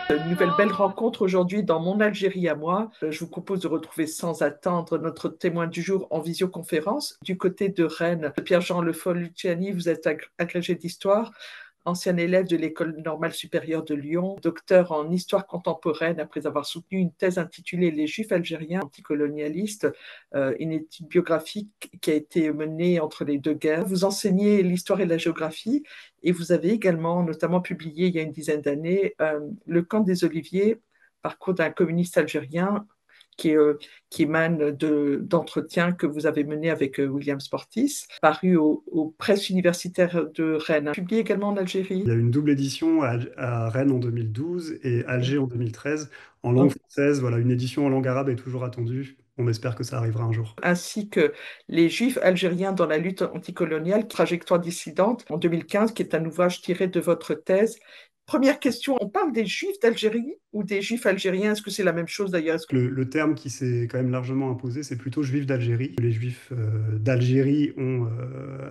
Une nouvelle belle rencontre aujourd'hui dans mon Algérie à moi. Je vous propose de retrouver sans attendre notre témoin du jour en visioconférence. Du côté de Rennes, Pierre-Jean Le Foll-Luciani, vous êtes agrégé d'histoire, ancien élève de l'École normale supérieure de Lyon, docteur en histoire contemporaine après avoir soutenu une thèse intitulée Les Juifs algériens anticolonialistes, une étude biographique qui a été menée entre les deux guerres. Vous enseignez l'histoire et la géographie et vous avez également notamment publié il y a une dizaine d'années Le camp des Oliviers, parcours d'un communiste algérien qui, qui émane d'entretiens que vous avez menés avec William Sportis, paru aux presses universitaires de Rennes, publié également en Algérie. Il y a eu une double édition à Rennes en 2012 et Alger en 2013 en langue française. Voilà, une édition en langue arabe est toujours attendue. On espère que ça arrivera un jour. Ainsi que Les Juifs algériens dans la lutte anticoloniale, trajectoire dissidente, en 2015, qui est un ouvrage tiré de votre thèse. Première question, on parle des Juifs d'Algérie ou des Juifs algériens? Est-ce que c'est la même chose d'ailleurs? Le terme qui s'est quand même largement imposé, c'est plutôt juifs d'Algérie. Les juifs d'Algérie ont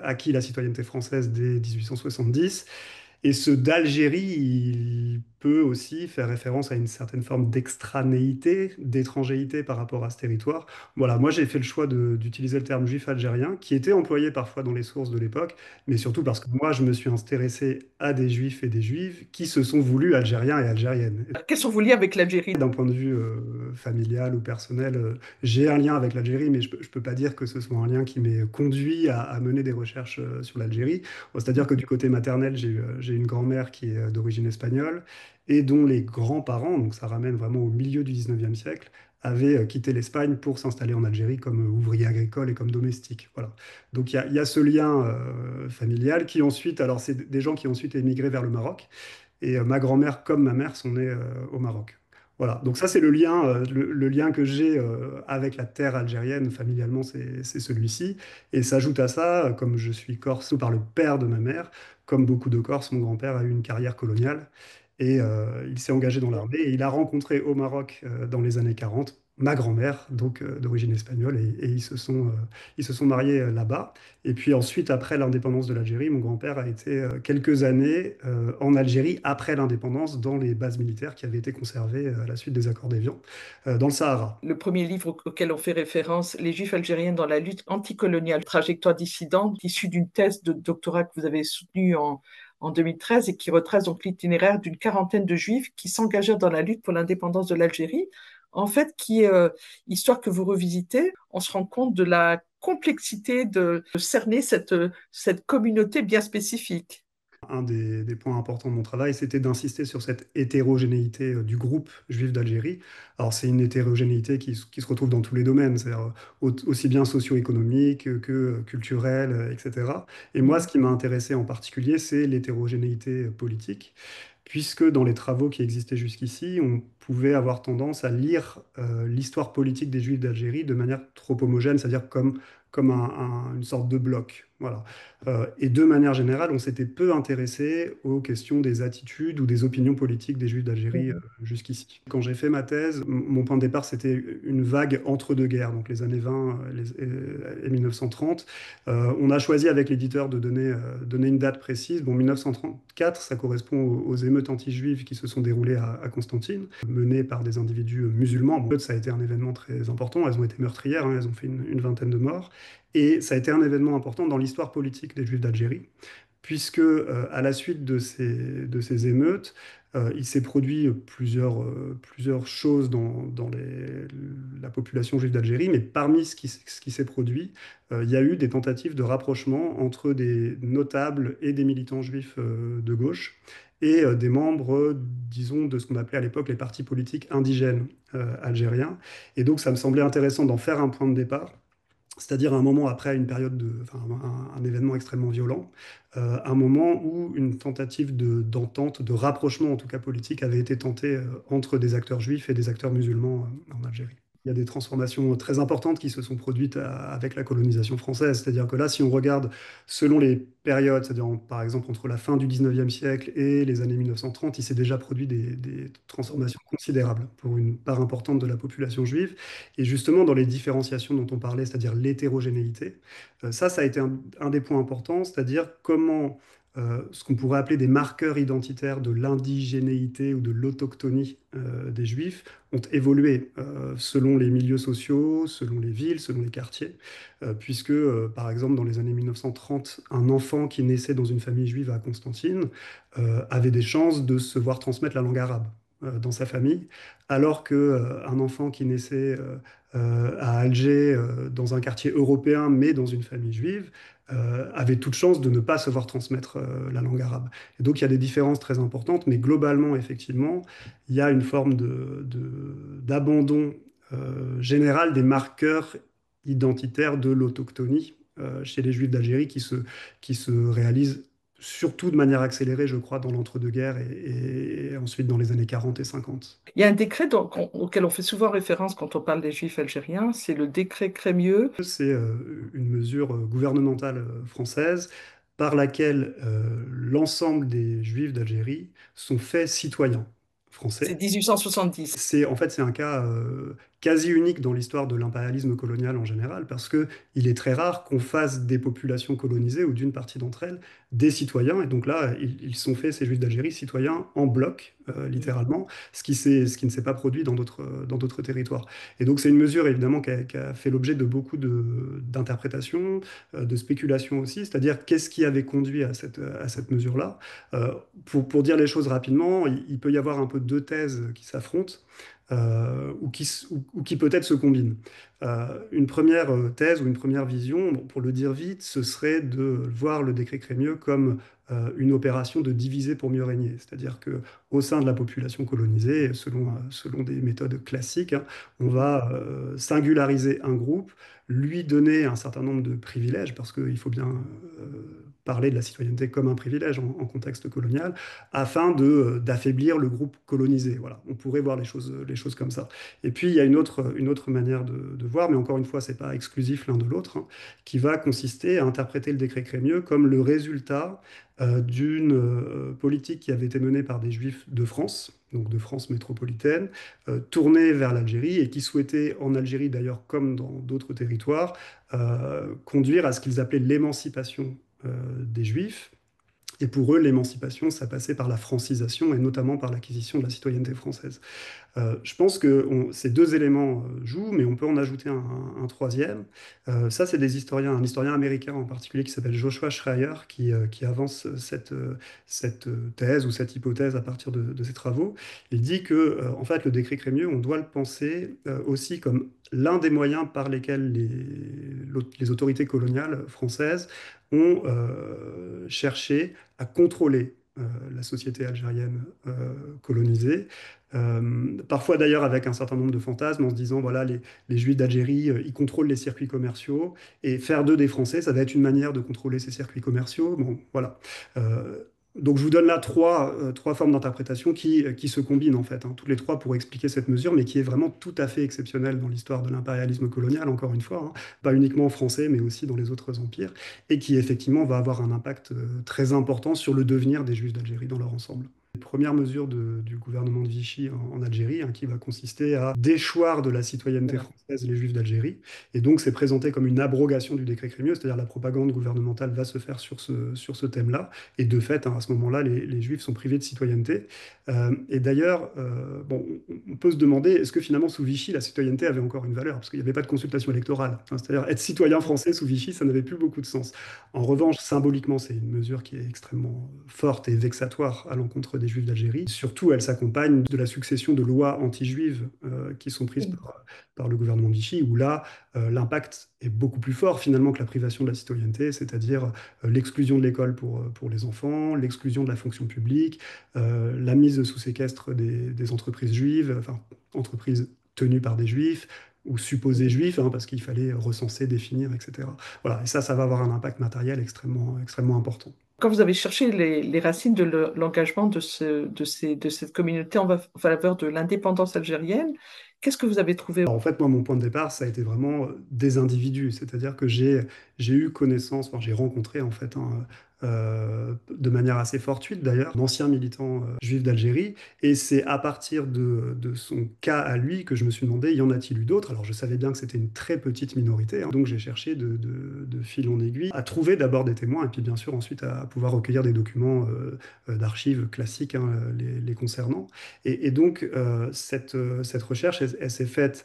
acquis la citoyenneté française dès 1870. Et ce d'Algérie, il peut aussi faire référence à une certaine forme d'extranéité, d'étrangéité par rapport à ce territoire. Voilà, moi j'ai fait le choix d'utiliser le terme juif algérien, qui était employé parfois dans les sources de l'époque, mais surtout parce que moi je me suis intéressé à des juifs et des juives qui se sont voulus algériens et algériennes. Quels sont vos liens avec l'Algérie? D'un point de vue familial ou personnel, j'ai un lien avec l'Algérie, mais je ne peux pas dire que ce soit un lien qui m'ait conduit à mener des recherches sur l'Algérie. Bon, c'est-à-dire que du côté maternel, j'ai une grand-mère qui est d'origine espagnole et dont les grands-parents, donc ça ramène vraiment au milieu du 19e siècle, avaient quitté l'Espagne pour s'installer en Algérie comme ouvrier agricole et comme domestique. Voilà. Donc il y a ce lien familial qui ensuite, alors c'est des gens qui ont ensuite émigré vers le Maroc. Et ma grand-mère comme ma mère sont nées au Maroc. Voilà, donc ça c'est le lien que j'ai avec la terre algérienne familialement, c'est celui-ci. Et s'ajoute à ça, comme je suis corse par le père de ma mère, comme beaucoup de Corses, mon grand-père a eu une carrière coloniale et il s'est engagé dans l'armée et il a rencontré au Maroc dans les années 40 ma grand-mère, donc d'origine espagnole, et ils se sont mariés là-bas. Et puis ensuite, après l'indépendance de l'Algérie, mon grand-père a été quelques années en Algérie après l'indépendance dans les bases militaires qui avaient été conservées à la suite des accords d'Évian dans le Sahara. Le premier livre auquel on fait référence, Les Juifs algériens dans la lutte anticoloniale, trajectoire dissidente, issu d'une thèse de doctorat que vous avez soutenue en 2013 et qui retrace donc l'itinéraire d'une quarantaine de Juifs qui s'engagèrent dans la lutte pour l'indépendance de l'Algérie. En fait, qui est histoire que vous revisitez, on se rend compte de la complexité de cerner cette communauté bien spécifique. Un des points importants de mon travail, c'était d'insister sur cette hétérogénéité du groupe juif d'Algérie. Alors, c'est une hétérogénéité qui se retrouve dans tous les domaines, c'est-à-dire aussi bien socio-économique que culturel, etc. Et moi, ce qui m'a intéressé en particulier, c'est l'hétérogénéité politique, puisque dans les travaux qui existaient jusqu'ici, on pouvait avoir tendance à lire l'histoire politique des Juifs d'Algérie de manière trop homogène, c'est-à-dire comme une sorte de bloc. Voilà. Et de manière générale, on s'était peu intéressé aux questions des attitudes ou des opinions politiques des Juifs d'Algérie jusqu'ici. Quand j'ai fait ma thèse, mon point de départ, c'était une vague entre deux guerres, donc les années 20 et 1930. On a choisi avec l'éditeur de donner une date précise. Bon, 1934, ça correspond aux émeutes anti-juives qui se sont déroulées à Constantine, menées par des individus musulmans. Bon, ça a été un événement très important. Elles ont été meurtrières, hein, elles ont fait une vingtaine de morts. Et ça a été un événement important dans l'histoire politique des Juifs d'Algérie, puisque à la suite de ces émeutes, il s'est produit plusieurs choses dans la population juive d'Algérie, mais parmi ce qui s'est produit, il y a eu des tentatives de rapprochement entre des notables et des militants juifs de gauche et des membres, disons, de ce qu'on appelait à l'époque les partis politiques indigènes algériens. Et donc ça me semblait intéressant d'en faire un point de départ, c'est-à-dire un moment après une période enfin, un événement extrêmement violent, un moment où une tentative d'entente, de rapprochement en tout cas politique, avait été tentée entre des acteurs juifs et des acteurs musulmans en Algérie. Il y a des transformations très importantes qui se sont produites avec la colonisation française. C'est-à-dire que là, si on regarde selon les périodes, c'est-à-dire par exemple entre la fin du 19e siècle et les années 1930, il s'est déjà produit des transformations considérables pour une part importante de la population juive. Et justement, dans les différenciations dont on parlait, c'est-à-dire l'hétérogénéité, ça a été un des points importants, c'est-à-dire comment ce qu'on pourrait appeler des marqueurs identitaires de l'indigénéité ou de l'autochtonie des Juifs ont évolué selon les milieux sociaux, selon les villes, selon les quartiers, puisque, par exemple, dans les années 1930, un enfant qui naissait dans une famille juive à Constantine avait des chances de se voir transmettre la langue arabe dans sa famille, alors que un enfant qui naissait à Alger, dans un quartier européen, mais dans une famille juive, avait toute chance de ne pas se voir transmettre la langue arabe. Et donc il y a des différences très importantes, mais globalement, effectivement, il y a une forme d'abandon général des marqueurs identitaires de l'autochtonie chez les Juifs d'Algérie qui se réalisent surtout de manière accélérée, je crois, dans l'entre-deux-guerres et ensuite dans les années 40 et 50. Il y a un décret auquel on fait souvent référence quand on parle des Juifs algériens, c'est le décret Crémieux. C'est une mesure gouvernementale française par laquelle l'ensemble des Juifs d'Algérie sont faits citoyens C'est français. 1870. C'est un cas quasi unique dans l'histoire de l'impérialisme colonial en général, parce que il est très rare qu'on fasse des populations colonisées ou d'une partie d'entre elles des citoyens. Et donc là, ils sont faits, ces Juifs d'Algérie, citoyens en bloc, littéralement, ce qui ne s'est pas produit dans d'autres territoires. Et donc c'est une mesure évidemment qui a fait l'objet de beaucoup d'interprétations, de spéculations aussi, c'est-à-dire qu'est-ce qui avait conduit à cette mesure-là. Pour dire les choses rapidement, il peut y avoir un peu deux thèses qui s'affrontent ou qui peut-être se combinent. Une première thèse ou une première vision, bon, pour le dire vite, ce serait de voir le décret Crémieux comme une opération de diviser pour mieux régner. C'est-à-dire que au sein de la population colonisée, selon des méthodes classiques, hein, on va singulariser un groupe, lui donner un certain nombre de privilèges, parce qu'il faut bien parler de la citoyenneté comme un privilège en contexte colonial, afin d'affaiblir le groupe colonisé. Voilà, on pourrait voir les choses comme ça. Et puis, il y a une autre manière de voir, mais encore une fois, c'est pas exclusif l'un de l'autre, hein, qui va consister à interpréter le décret Crémieux comme le résultat d'une politique qui avait été menée par des Juifs de France, donc de France métropolitaine, tournée vers l'Algérie et qui souhaitait, en Algérie d'ailleurs comme dans d'autres territoires, conduire à ce qu'ils appelaient l'émancipation des Juifs. Et pour eux, l'émancipation, ça passait par la francisation et notamment par l'acquisition de la citoyenneté française. Je pense que ces deux éléments jouent, mais on peut en ajouter un troisième. Ça, c'est des historiens, un historien américain en particulier qui s'appelle Joshua Schreier, qui avance cette thèse ou cette hypothèse à partir de ses travaux. Il dit que, en fait, le décret Crémieux, on doit le penser aussi comme l'un des moyens par lesquels les autorités coloniales françaises ont cherché à contrôler la société algérienne colonisée. Parfois d'ailleurs avec un certain nombre de fantasmes en se disant, voilà, les Juifs d'Algérie, ils contrôlent les circuits commerciaux et faire d'eux des Français, ça va être une manière de contrôler ces circuits commerciaux. Bon, voilà. Euh, donc je vous donne là trois formes d'interprétation qui se combinent en fait, hein, toutes les trois pour expliquer cette mesure, mais qui est vraiment tout à fait exceptionnelle dans l'histoire de l'impérialisme colonial, encore une fois, hein, pas uniquement français, mais aussi dans les autres empires, et qui effectivement va avoir un impact très important sur le devenir des Juifs d'Algérie dans leur ensemble. Les premières mesures du gouvernement de Vichy en Algérie, hein, qui va consister à déchoir de la citoyenneté Voilà. française les Juifs d'Algérie. Et donc, c'est présenté comme une abrogation du décret Crémieux, c'est-à-dire la propagande gouvernementale va se faire sur ce thème-là. Et de fait, hein, à ce moment-là, les Juifs sont privés de citoyenneté. Et d'ailleurs, bon, on peut se demander, est-ce que finalement, sous Vichy, la citoyenneté avait encore une valeur? Parce qu'il n'y avait pas de consultation électorale, hein. C'est-à-dire, être citoyen français sous Vichy, ça n'avait plus beaucoup de sens. En revanche, symboliquement, c'est une mesure qui est extrêmement forte et vexatoire à l'encontre des Juifs d'Algérie. Surtout, elle s'accompagne de la succession de lois anti-juives qui sont prises par le gouvernement de Vichy, où là, l'impact est beaucoup plus fort finalement que la privation de la citoyenneté, c'est-à-dire l'exclusion de l'école pour les enfants, l'exclusion de la fonction publique, la mise sous séquestre des entreprises juives, enfin, entreprises tenues par des juifs, ou supposés juifs, hein, parce qu'il fallait recenser, définir, etc. Voilà, et ça va avoir un impact matériel extrêmement important. Quand vous avez cherché les racines de l'engagement de cette communauté en faveur de l'indépendance algérienne, qu'est-ce que vous avez trouvé? Alors, en fait, moi, mon point de départ, ça a été vraiment des individus, c'est-à-dire que j'ai eu connaissance, enfin, j'ai rencontré en fait de manière assez fortuite d'ailleurs, un ancien militant juif d'Algérie. Et c'est à partir de son cas à lui que je me suis demandé, y en a-t-il eu d'autres? Alors je savais bien que c'était une très petite minorité, hein. Donc j'ai cherché de fil en aiguille à trouver d'abord des témoins et puis bien sûr ensuite à pouvoir recueillir des documents d'archives classiques, hein, les concernant. Et donc cette recherche, elle s'est faite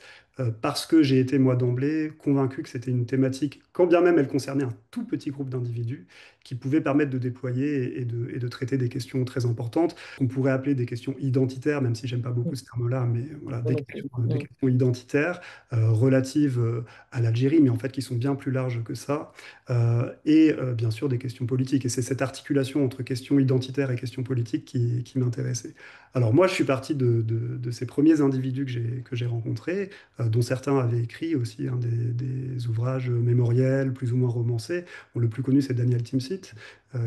parce que j'ai été moi d'emblée convaincu que c'était une thématique, quand bien même elle concernait un tout petit groupe d'individus, qui pouvait permettre de déployer et de traiter des questions très importantes, qu'on pourrait appeler des questions identitaires, même si j'aime pas beaucoup ce terme-là, mais voilà, Moi non plus. des questions identitaires relatives à l'Algérie, mais en fait qui sont bien plus larges que ça, et bien sûr des questions politiques. Et c'est cette articulation entre questions identitaires et questions politiques qui m'intéressait. Alors moi, je suis parti de ces premiers individus que j'ai rencontrés, dont certains avaient écrit aussi, hein, des ouvrages mémoriels, plus ou moins romancés. Bon, le plus connu, c'est Daniel Timsit,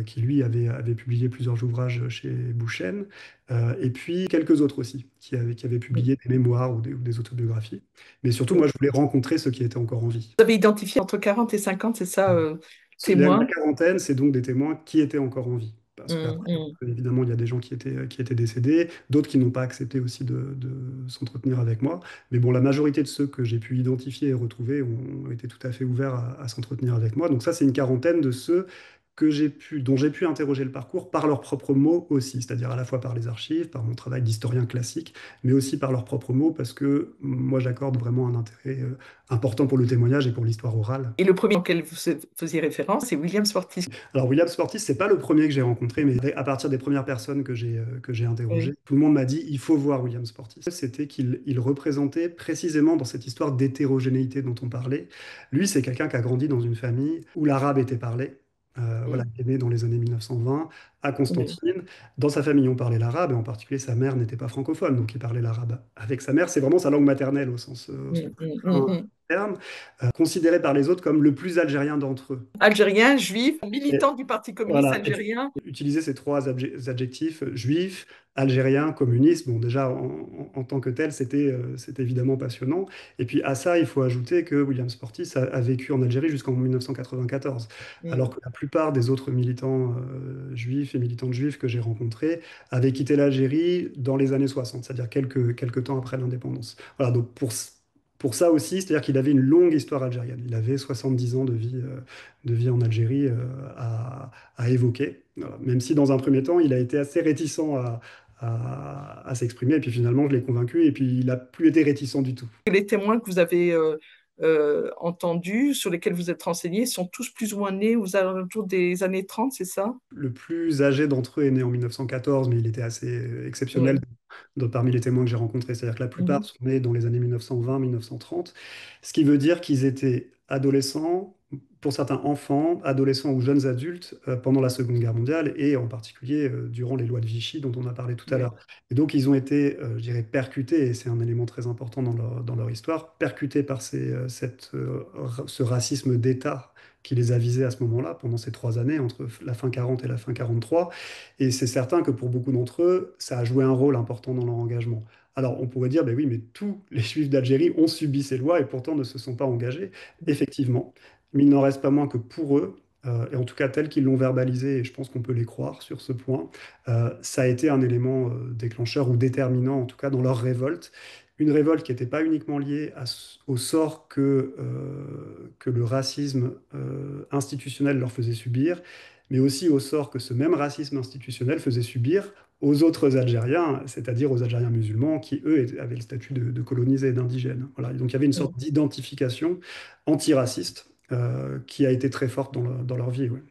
qui lui avait publié plusieurs ouvrages chez Bouchen, et puis quelques autres aussi, qui avaient publié des mémoires ou des autobiographies. Mais surtout, moi, je voulais rencontrer ceux qui étaient encore en vie. Vous avez identifié entre 40 et 50, c'est ça, La témoins? quarantaine, c'est donc des témoins qui étaient encore en vie. Parce Mm, qu'après, mm. évidemment, il y a des gens qui étaient décédés, d'autres qui n'ont pas accepté aussi de s'entretenir avec moi. Mais bon, la majorité de ceux que j'ai pu identifier et retrouver ont été tout à fait ouverts à s'entretenir avec moi. Donc ça, c'est une quarantaine de ceux dont j'ai pu interroger le parcours par leurs propres mots aussi, c'est-à-dire à la fois par les archives, par mon travail d'historien classique, mais aussi par leurs propres mots, parce que moi, j'accorde vraiment un intérêt important pour le témoignage et pour l'histoire orale. Et le premier auquel vous faisiez référence, c'est William Sfortis. Alors, William Sportis, c'est pas le premier que j'ai rencontré, mais à partir des premières personnes que j'ai interrogées, Oui. tout le monde m'a dit il faut voir William Sportis. C'était qu'il représentait précisément dans cette histoire d'hétérogénéité dont on parlait. Lui, c'est quelqu'un qui a grandi dans une famille où l'arabe était parlé. Voilà, Mm. il est né dans les années 1920 à Oui. Constantine. Dans sa famille, on parlait l'arabe, et en particulier, sa mère n'était pas francophone, donc il parlait l'arabe avec sa mère. C'est vraiment sa langue maternelle au sens Mm, le plus mm, mm, plein du mm. terme, considéré par les autres comme le plus algérien d'entre eux. Algérien, juif, militant du Parti communiste Voilà, algérien. utiliser ces trois adjectifs, juif, algérien, communiste, bon déjà en tant que tel, c'était évidemment passionnant. Et puis à ça, il faut ajouter que William Sportis a vécu en Algérie jusqu'en 1994, alors Mm. que la plupart des autres militants juifs et militantes juives que j'ai rencontrés avaient quitté l'Algérie dans les années 60, c'est-à-dire quelques temps après l'indépendance. Voilà, donc pour ça aussi, c'est-à-dire qu'il avait une longue histoire algérienne. Il avait 70 ans de vie en Algérie à évoquer. Voilà. Même si dans un premier temps, il a été assez réticent à s'exprimer. Et puis finalement, je l'ai convaincu. Et puis il n'a plus été réticent du tout. Les témoins que vous avez entendus, sur lesquels vous êtes renseigné, sont tous plus ou moins nés aux alentours des années 30, c'est ça? Le plus âgé d'entre eux est né en 1914, mais il était assez exceptionnel Oui. parmi les témoins que j'ai rencontrés. C'est-à-dire que la plupart Mhm. sont nés dans les années 1920-1930, ce qui veut dire qu'ils étaient adolescents, pour certains enfants, adolescents ou jeunes adultes pendant la Seconde Guerre mondiale et en particulier durant les lois de Vichy dont on a parlé tout à Oui. l'heure. Et donc ils ont été, je dirais, percutés, et c'est un élément très important dans leur histoire, percutés par ce racisme d'État qui les a visés à ce moment-là, pendant ces 3 années, entre la fin 40 et la fin 43. Et c'est certain que pour beaucoup d'entre eux, ça a joué un rôle important dans leur engagement. Alors on pourrait dire, ben oui, mais tous les Juifs d'Algérie ont subi ces lois et pourtant ne se sont pas engagés. Effectivement, mais il n'en reste pas moins que pour eux, et en tout cas tels qu'ils l'ont verbalisé, et je pense qu'on peut les croire sur ce point, ça a été un élément déclencheur ou déterminant, en tout cas dans leur révolte. Une révolte qui n'était pas uniquement liée au sort que le racisme institutionnel leur faisait subir, mais aussi au sort que ce même racisme institutionnel faisait subir aux autres Algériens, c'est-à-dire aux Algériens musulmans, qui, eux, avaient le statut de colonisés et d'indigènes. Voilà. Donc il y avait une sorte d'identification antiraciste qui a été très forte dans leur vie. Ouais.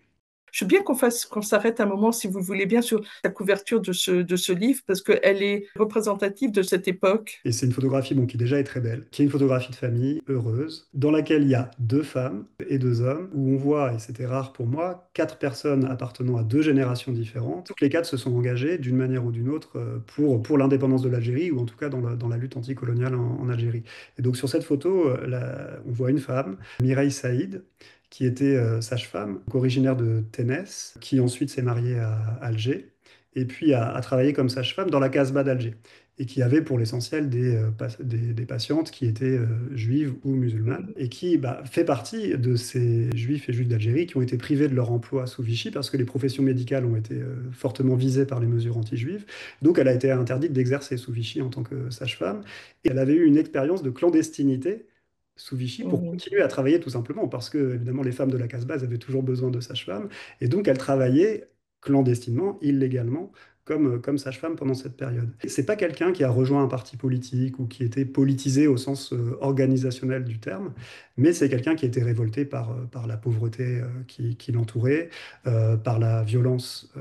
Je veux bien qu'on s'arrête un moment, si vous le voulez bien, sur la couverture de ce livre, parce qu'elle est représentative de cette époque. Et c'est une photographie bon, qui déjà est très belle, qui est une photographie de famille heureuse, dans laquelle il y a 2 femmes et 2 hommes, où on voit, et c'était rare pour moi, 4 personnes appartenant à 2 générations différentes. Toutes les 4 se sont engagées d'une manière ou d'une autre pour l'indépendance de l'Algérie, ou en tout cas dans la lutte anticoloniale en Algérie. Et donc sur cette photo, on voit une femme, Mireille Saïd, qui était sage-femme, originaire de Ténès, qui ensuite s'est mariée à Alger et puis a travaillé comme sage-femme dans la Casbah d'Alger, et qui avait pour l'essentiel des patientes qui étaient juives ou musulmanes, Oui. et qui fait partie de ces juifs et juifs d'Algérie qui ont été privés de leur emploi sous Vichy parce que les professions médicales ont été fortement visées par les mesures anti-juives. Donc elle a été interdite d'exercer sous Vichy en tant que sage-femme, et elle avait eu une expérience de clandestinité sous Vichy pour Mhm. continuer à travailler tout simplement, parce que évidemment les femmes de la Casbah avaient toujours besoin de sages-femmes, et donc elle travaillait clandestinement, illégalement, comme sage-femme pendant cette période. C'est pas quelqu'un qui a rejoint un parti politique ou qui était politisé au sens organisationnel du terme, mais c'est quelqu'un qui était révolté par la pauvreté qui l'entourait, par la violence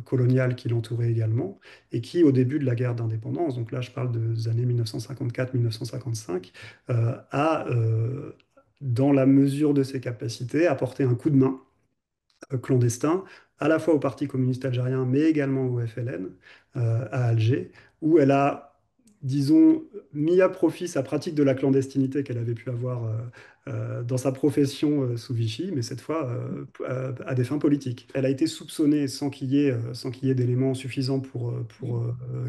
coloniale qui l'entourait également, et qui, au début de la guerre d'indépendance, donc là je parle des années 1954-1955, a, dans la mesure de ses capacités, apporté un coup de main clandestin, à la fois au Parti communiste algérien, mais également au FLN à Alger, où elle a, disons, mis à profit sa pratique de la clandestinité qu'elle avait pu avoir dans sa profession sous Vichy, mais cette fois à des fins politiques. Elle a été soupçonnée sans qu'il y ait d'éléments suffisants pour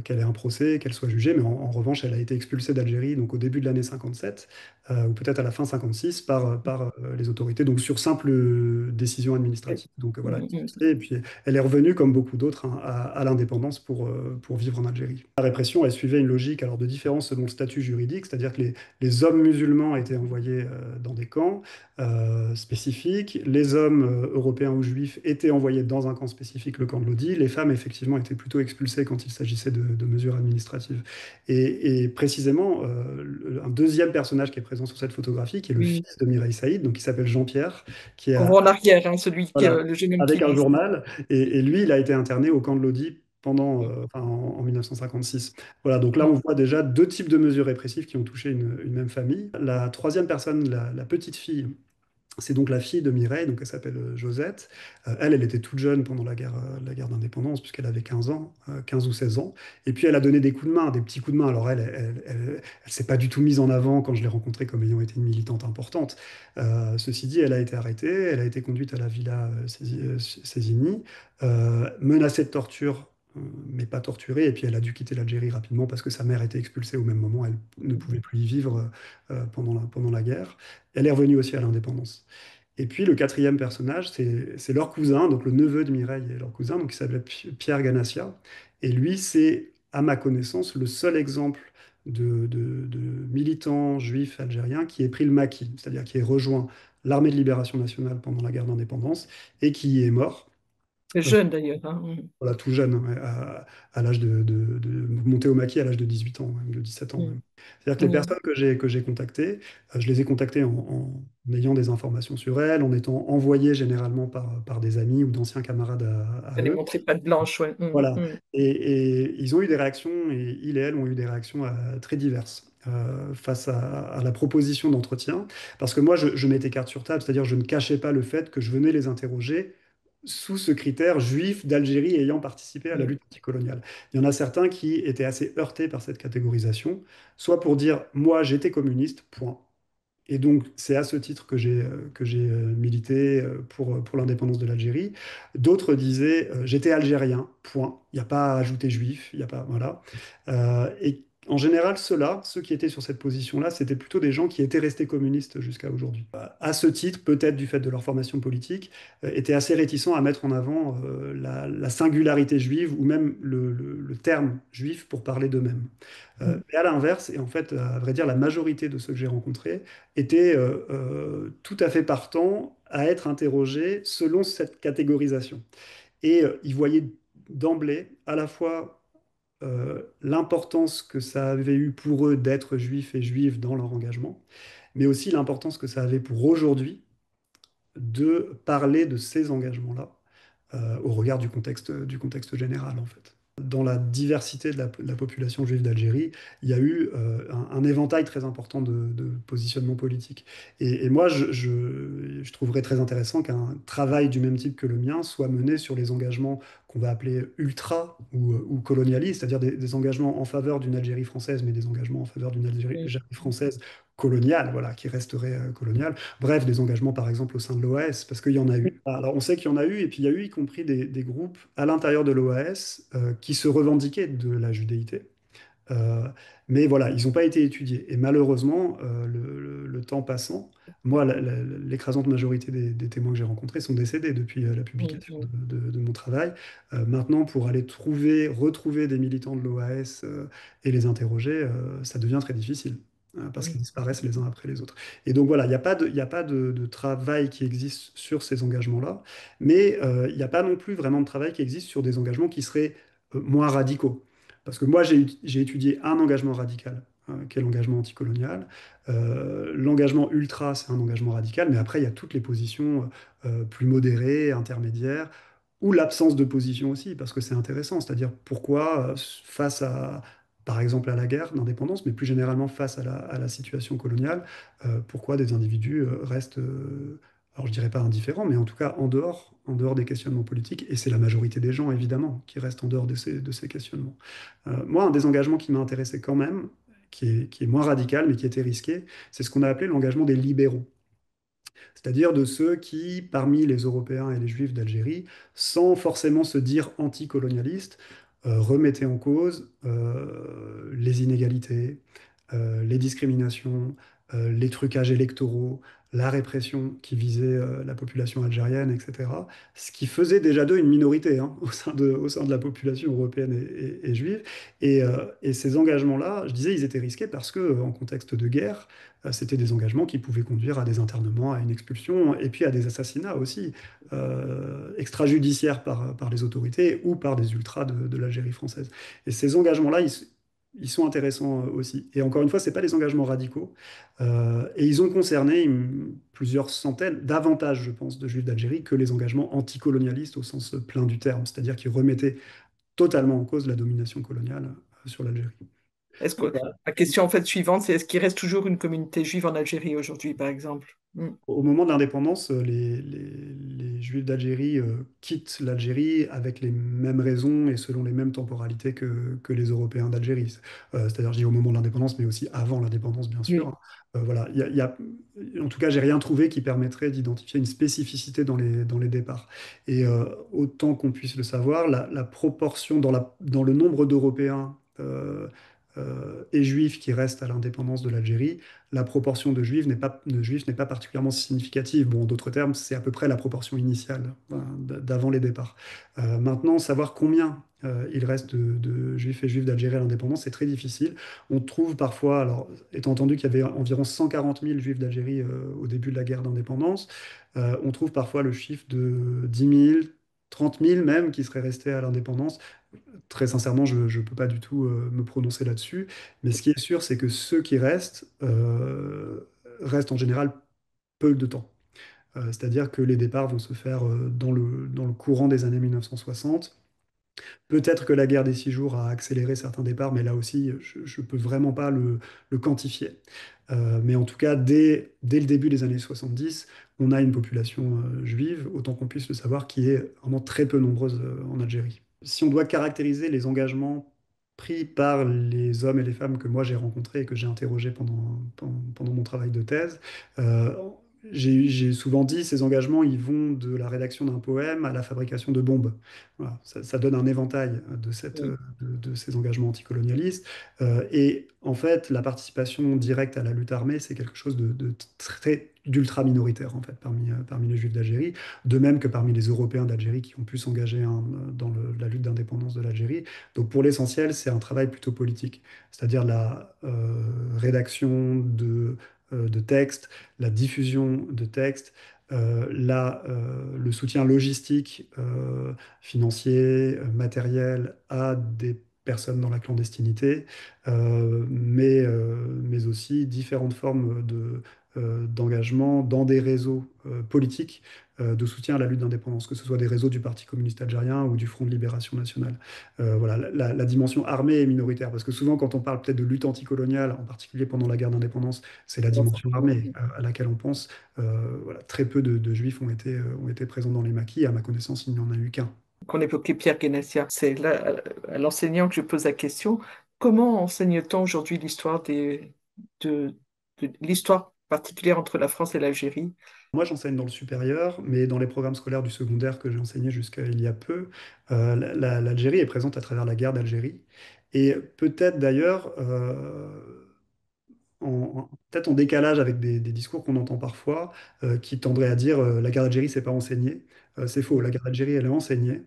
qu'elle ait un procès, qu'elle soit jugée, mais en revanche, elle a été expulsée d'Algérie donc au début de l'année 57, ou peut-être à la fin 56, par les autorités, donc sur simple décision administrative. Donc voilà, Mhm. et puis elle est revenue, comme beaucoup d'autres, hein, à l'indépendance pour vivre en Algérie. La répression, elle suivait une logique alors de différence selon le statut juridique, c'est-à-dire que les hommes musulmans étaient envoyés dans des camps spécifiques, les hommes européens ou juifs étaient envoyés dans un camp spécifique, le camp de Lodi, les femmes, effectivement, étaient plutôt expulsées quand il s'agissait de mesures administratives. Et précisément, un deuxième personnage qui est présent sur cette photographie, qui est le Oui. fils de Mireille Saïd, donc qui s'appelle Jean-Pierre, qui Qu'on a, voit en arrière, hein, voilà, le jeune homme qui avec un lit. journal, et lui, il a été interné au camp de Lodi en 1956. Voilà, donc là, on Mhm. voit déjà deux types de mesures répressives qui ont touché une même famille. La troisième personne, la petite fille, c'est donc la fille de Mireille, donc elle s'appelle Josette. Elle était toute jeune pendant la guerre d'indépendance, puisqu'elle avait 15 ans, 15 ou 16 ans. Et puis elle a donné des coups de main, des petits coups de main. Alors elle s'est pas du tout mise en avant quand je l'ai rencontrée comme ayant été une militante importante. Ceci dit, elle a été arrêtée, elle a été conduite à la villa Sésigny, menacée de torture, mais pas torturée. Et puis elle a dû quitter l'Algérie rapidement parce que sa mère était expulsée au même moment. Elle ne pouvait plus y vivre pendant la guerre. Elle est revenue aussi à l'indépendance. Et puis le quatrième personnage, c'est leur cousin, donc le neveu de Mireille et leur cousin, donc qui s'appelait Pierre Ganassia. Et lui, c'est, à ma connaissance, le seul exemple de militant juif algérien qui ait pris le maquis, c'est-à-dire qui ait rejoint l'armée de libération nationale pendant la guerre d'indépendance et qui y est mort. C'est jeune d'ailleurs, hein. Mhm. Voilà, tout jeune, hein, à l'âge de monter au maquis à l'âge de 18 ans, même, de 17 ans même. C'est-à-dire que les Mhm. personnes que j'ai contactées, je les ai contactées en ayant des informations sur elles, en étant envoyées généralement par des amis ou d'anciens camarades à Elle est eux. montrée patte blanche, ouais. Mhm. Voilà. Mhm. Et ils ont eu des réactions, et ils et elles ont eu des réactions très diverses face à la proposition d'entretien. Parce que moi, je mettais carte sur table, c'est-à-dire je ne cachais pas le fait que je venais les interroger sous ce critère juif d'Algérie ayant participé à la Mhm. lutte anticoloniale. Il y en a certains qui étaient assez heurtés par cette catégorisation, soit pour dire, moi j'étais communiste, point. Et donc, c'est à ce titre que j'ai milité pour l'indépendance de l'Algérie. D'autres disaient, j'étais algérien, point. Il n'y a pas à ajouter juif, il n'y a pas, voilà. Et en général, ceux qui étaient sur cette position-là, c'était plutôt des gens qui étaient restés communistes jusqu'à aujourd'hui. À ce titre, peut-être du fait de leur formation politique, étaient assez réticents à mettre en avant la singularité juive ou même le terme juif pour parler d'eux-mêmes. Mhm. Mais à l'inverse, et en fait, à vrai dire, la majorité de ceux que j'ai rencontrés, était tout à fait partant à être interrogé selon cette catégorisation. Et il voyait d'emblée à la fois l'importance que ça avait eu pour eux d'être juifs et juives dans leur engagement, mais aussi l'importance que ça avait pour aujourd'hui de parler de ces engagements-là au regard du contexte général, en fait. Dans la diversité de la population juive d'Algérie, il y a eu un éventail très important de positionnements politiques. Et moi, je trouverais très intéressant qu'un travail du même type que le mien soit mené sur les engagements qu'on va appeler ultra ou colonialistes, c'est-à-dire des engagements en faveur d'une Algérie française, mais des engagements en faveur d'une Algérie Mhm. française colonial, voilà, qui resterait colonial. Bref, des engagements, par exemple, au sein de l'OAS, parce qu'il y en a eu. Alors, on sait qu'il y en a eu, et puis il y a eu, y compris des groupes à l'intérieur de l'OAS qui se revendiquaient de la judéité. Euh, mais voilà, ils n'ont pas été étudiés. Et malheureusement, le temps passant, moi, l'écrasante majorité des témoins que j'ai rencontrés sont décédés depuis la publication Mhm. de mon travail. Maintenant, pour aller retrouver des militants de l'OAS et les interroger, ça devient très difficile. Parce qu'ils Oui. disparaissent les uns après les autres. Et donc voilà, il n'y a pas de travail qui existe sur ces engagements-là, mais il n'y a pas non plus vraiment de travail qui existe sur des engagements qui seraient moins radicaux. Parce que moi, j'ai étudié un engagement radical, qui est l'engagement anticolonial. L'engagement ultra, c'est un engagement radical, mais après, il y a toutes les positions plus modérées, intermédiaires, ou l'absence de position aussi, parce que c'est intéressant. C'est-à-dire pourquoi, face à, par exemple, à la guerre d'indépendance, mais plus généralement face à la situation coloniale, pourquoi des individus restent, alors je dirais pas indifférents, mais en tout cas en dehors des questionnements politiques, et c'est la majorité des gens, évidemment, qui restent en dehors de ces questionnements. Moi, un des engagements qui m'a intéressé quand même, qui est moins radical, mais qui était risqué, c'est ce qu'on a appelé l'engagement des libéraux, c'est-à-dire de ceux qui, parmi les Européens et les Juifs d'Algérie, sans forcément se dire anticolonialistes, remettaient en cause les inégalités, les discriminations, les trucages électoraux, la répression qui visait la population algérienne, etc. Ce qui faisait déjà d'eux une minorité, hein, au sein de la population européenne et juive. Et ces engagements-là, je disais, ils étaient risqués parce que, en contexte de guerre, c'était des engagements qui pouvaient conduire à des internements, à une expulsion, et puis à des assassinats aussi, extrajudiciaires par les autorités ou par des ultras de l'Algérie française. Et ces engagements-là, ils sont intéressants aussi. Et encore une fois, ce pas des engagements radicaux. Et ils ont concerné plusieurs centaines, davantage, je pense, de Juifs d'Algérie que les engagements anticolonialistes au sens plein du terme, c'est-à-dire qui remettaient totalement en cause la domination coloniale sur l'Algérie. Est-ce que la question en fait suivante, c'est est-ce qu'il reste toujours une communauté juive en Algérie aujourd'hui, par exemple? Au moment de l'indépendance, les Juifs d'Algérie quittent l'Algérie avec les mêmes raisons et selon les mêmes temporalités que les Européens d'Algérie. C'est-à-dire, je dis au moment de l'indépendance, mais aussi avant l'indépendance, bien sûr. Oui. Voilà, en tout cas, j'ai rien trouvé qui permettrait d'identifier une spécificité dans les départs. Et autant qu'on puisse le savoir, la proportion dans le nombre d'Européens et Juifs qui restent à l'indépendance de l'Algérie, la proportion de juifs n'est pas particulièrement significative. Bon, en d'autres termes, c'est à peu près la proportion initiale voilà, d'avant les départs. Maintenant, savoir combien il reste de juifs et juifs d'Algérie à l'indépendance, c'est très difficile. On trouve parfois, alors étant entendu qu'il y avait environ 140 000 juifs d'Algérie au début de la guerre d'indépendance, on trouve parfois le chiffre de 10 000, 30 000 même qui seraient restés à l'indépendance. Très sincèrement, je ne peux pas du tout me prononcer là-dessus. Mais ce qui est sûr, c'est que ceux qui restent en général peu de temps. C'est-à-dire que les départs vont se faire dans le courant des années 1960. Peut-être que la guerre des 6 jours a accéléré certains départs, mais là aussi, je ne peux vraiment pas le quantifier. Mais en tout cas, dès le début des années 70, on a une population juive, autant qu'on puisse le savoir, qui est vraiment très peu nombreuse en Algérie. Si on doit caractériser les engagements pris par les hommes et les femmes que moi j'ai rencontrés et que j'ai interrogés pendant mon travail de thèse, euh, j'ai souvent dit ces engagements, ils vont de la rédaction d'un poème à la fabrication de bombes. Voilà, ça donne un éventail de ces engagements anticolonialistes. Et en fait, la participation directe à la lutte armée, c'est quelque chose d'ultra minoritaire en fait parmi les Juifs d'Algérie, de même que parmi les Européens d'Algérie qui ont pu s'engager dans la lutte d'indépendance de l'Algérie. Donc pour l'essentiel, c'est un travail plutôt politique, c'est-à-dire la rédaction de textes, la diffusion de textes, le soutien logistique, financier, matériel à des personnes dans la clandestinité, mais aussi différentes formes d'engagement dans des réseaux politiques de soutien à la lutte d'indépendance, que ce soit des réseaux du Parti communiste algérien ou du Front de libération nationale. Voilà, la dimension armée est minoritaire, parce que souvent quand on parle peut-être de lutte anticoloniale, en particulier pendant la guerre d'indépendance, c'est la dimension armée à laquelle on pense. Voilà, très peu de juifs ont été présents dans les maquis, à ma connaissance, il n'y en a eu qu'un. Qu'on évoquait Pierre Guénassia. C'est là, à l'enseignant que je pose la question. Comment enseigne-t-on aujourd'hui l'histoire de l'histoire particulière entre la France et l'Algérie? Moi, j'enseigne dans le supérieur, mais dans les programmes scolaires du secondaire que j'ai enseigné jusqu'à il y a peu, l'Algérie est présente à travers la guerre d'Algérie. Et peut-être d'ailleurs, peut-être en décalage avec des discours qu'on entend parfois, qui tendraient à dire la guerre d'Algérie, c'est pas enseigné. C'est faux, la guerre d'Algérie, elle est enseignée.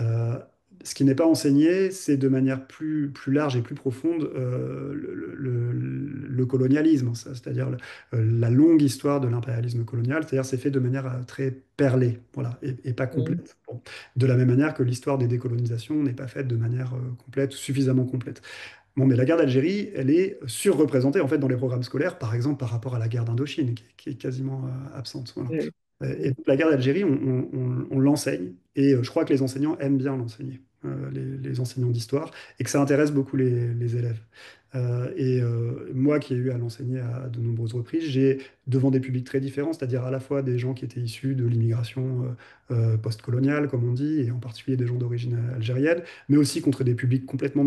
Euh, Ce qui n'est pas enseigné, c'est de manière plus large et plus profonde le colonialisme, c'est-à-dire la longue histoire de l'impérialisme colonial, c'est-à-dire c'est fait de manière très perlée, voilà, et pas Mm. complète. Bon. De la même manière que l'histoire des décolonisations n'est pas faite de manière complète, suffisamment complète. Bon, mais la guerre d'Algérie, elle est surreprésentée en fait dans les programmes scolaires, par exemple par rapport à la guerre d'Indochine, qui est quasiment absente. Voilà. Oui, Et oui, donc, la guerre d'Algérie, on l'enseigne, et je crois que les enseignants aiment bien l'enseigner, les enseignants d'histoire, et que ça intéresse beaucoup les élèves. Moi qui ai eu à l'enseigner à de nombreuses reprises, j'ai devant des publics très différents, c'est-à-dire à la fois des gens qui étaient issus de l'immigration post-coloniale, comme on dit, et en particulier des gens d'origine algérienne, mais aussi contre des publics complètement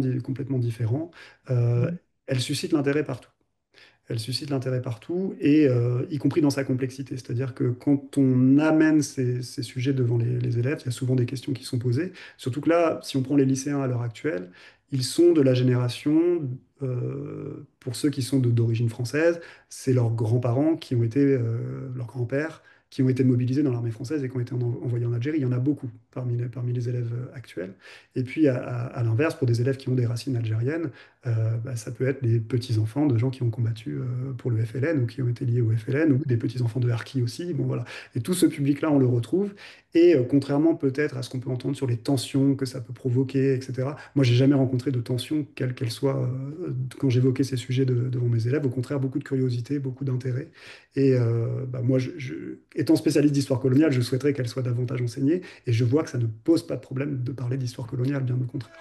différents. Euh, mm, Elle suscite l'intérêt partout. Elle suscite l'intérêt partout, et y compris dans sa complexité. C'est-à-dire que quand on amène ces sujets devant les élèves, il y a souvent des questions qui sont posées. Surtout que là, si on prend les lycéens à l'heure actuelle, ils sont de la génération, pour ceux qui sont d'origine française, c'est leurs grands-parents qui ont été, leurs grands-pères, qui ont été mobilisés dans l'armée française et qui ont été envoyés en Algérie. Il y en a beaucoup parmi les élèves actuels. Et puis, à l'inverse, pour des élèves qui ont des racines algériennes, ça peut être des petits-enfants de gens qui ont combattu pour le FLN ou qui ont été liés au FLN, ou des petits-enfants de Harki aussi. Bon, voilà. Et tout ce public-là, on le retrouve. Et contrairement peut-être à ce qu'on peut entendre sur les tensions que ça peut provoquer, etc., moi, j'ai jamais rencontré de tension, quelle qu'elle soit, quand j'évoquais ces sujets devant mes élèves. Au contraire, beaucoup de curiosité, beaucoup d'intérêt. Et moi, étant spécialiste d'histoire coloniale, je souhaiterais qu'elle soit davantage enseignée. Et je vois que ça ne pose pas de problème de parler d'histoire coloniale, bien au contraire.